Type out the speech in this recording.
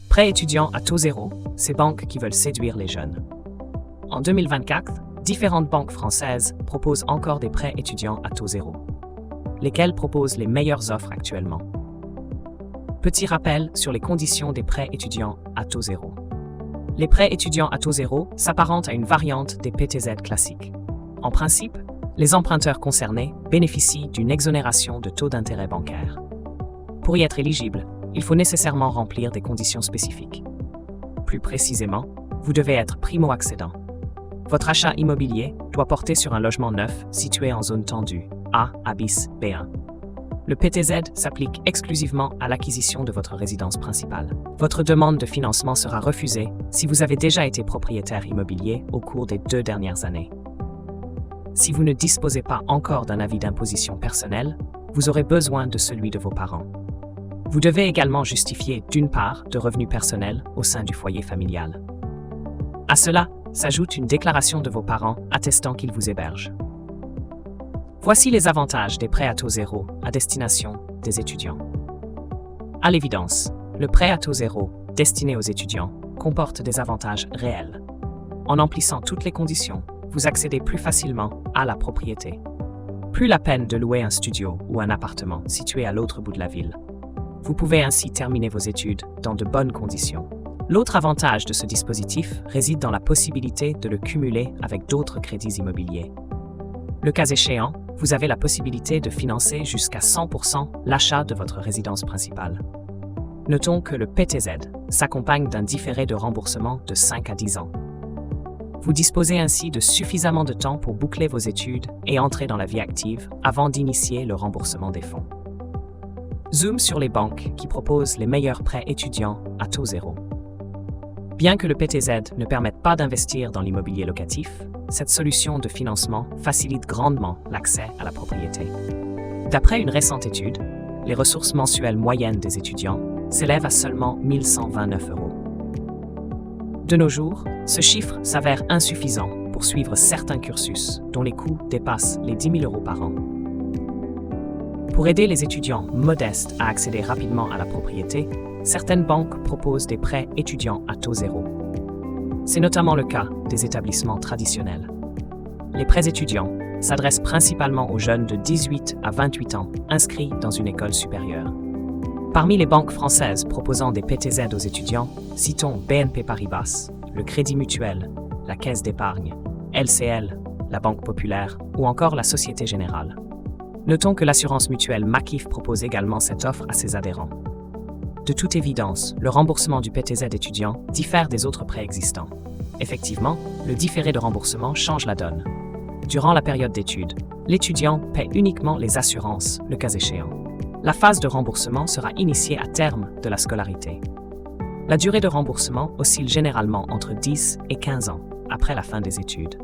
Prêts étudiants à taux zéro, ces banques qui veulent séduire les jeunes. En 2024, différentes banques françaises proposent encore des prêts étudiants à taux zéro, lesquels proposent les meilleures offres actuellement. Petit rappel sur les conditions des prêts étudiants à taux zéro. Les prêts étudiants à taux zéro s'apparentent à une variante des PTZ classiques. En principe, les emprunteurs concernés bénéficient d'une exonération de taux d'intérêt bancaire. Pour y être éligible, il faut nécessairement remplir des conditions spécifiques. Plus précisément, vous devez être primo-accédant. Votre achat immobilier doit porter sur un logement neuf situé en zone tendue, A bis B1. Le PTZ s'applique exclusivement à l'acquisition de votre résidence principale. Votre demande de financement sera refusée si vous avez déjà été propriétaire immobilier au cours des 2 dernières années. Si vous ne disposez pas encore d'un avis d'imposition personnel, vous aurez besoin de celui de vos parents. Vous devez également justifier d'une part de revenus personnels au sein du foyer familial. À cela s'ajoute une déclaration de vos parents attestant qu'ils vous hébergent. Voici les avantages des prêts à taux zéro à destination des étudiants. À l'évidence, le prêt à taux zéro destiné aux étudiants comporte des avantages réels. En emplissant toutes les conditions, vous accédez plus facilement à la propriété. Plus la peine de louer un studio ou un appartement situé à l'autre bout de la ville. Vous pouvez ainsi terminer vos études dans de bonnes conditions. L'autre avantage de ce dispositif réside dans la possibilité de le cumuler avec d'autres crédits immobiliers. Le cas échéant, vous avez la possibilité de financer jusqu'à 100% l'achat de votre résidence principale. Notons que le PTZ s'accompagne d'un différé de remboursement de 5 à 10 ans. Vous disposez ainsi de suffisamment de temps pour boucler vos études et entrer dans la vie active avant d'initier le remboursement des fonds. Zoom sur les banques qui proposent les meilleurs prêts étudiants à taux zéro. Bien que le PTZ ne permette pas d'investir dans l'immobilier locatif, cette solution de financement facilite grandement l'accès à la propriété. D'après une récente étude, les ressources mensuelles moyennes des étudiants s'élèvent à seulement 1 129 €. De nos jours, ce chiffre s'avère insuffisant pour suivre certains cursus dont les coûts dépassent les 10 000 € par an. Pour aider les étudiants modestes à accéder rapidement à la propriété, certaines banques proposent des prêts étudiants à taux zéro. C'est notamment le cas des établissements traditionnels. Les prêts étudiants s'adressent principalement aux jeunes de 18 à 28 ans inscrits dans une école supérieure. Parmi les banques françaises proposant des PTZ aux étudiants, citons BNP Paribas, le Crédit Mutuel, la Caisse d'épargne, LCL, la Banque Populaire ou encore la Société Générale. Notons que l'assurance mutuelle Macif propose également cette offre à ses adhérents. De toute évidence, le remboursement du PTZ étudiant diffère des autres prêts existants. Effectivement, le différé de remboursement change la donne. Durant la période d'études, l'étudiant paie uniquement les assurances, le cas échéant. La phase de remboursement sera initiée à terme de la scolarité. La durée de remboursement oscille généralement entre 10 et 15 ans après la fin des études.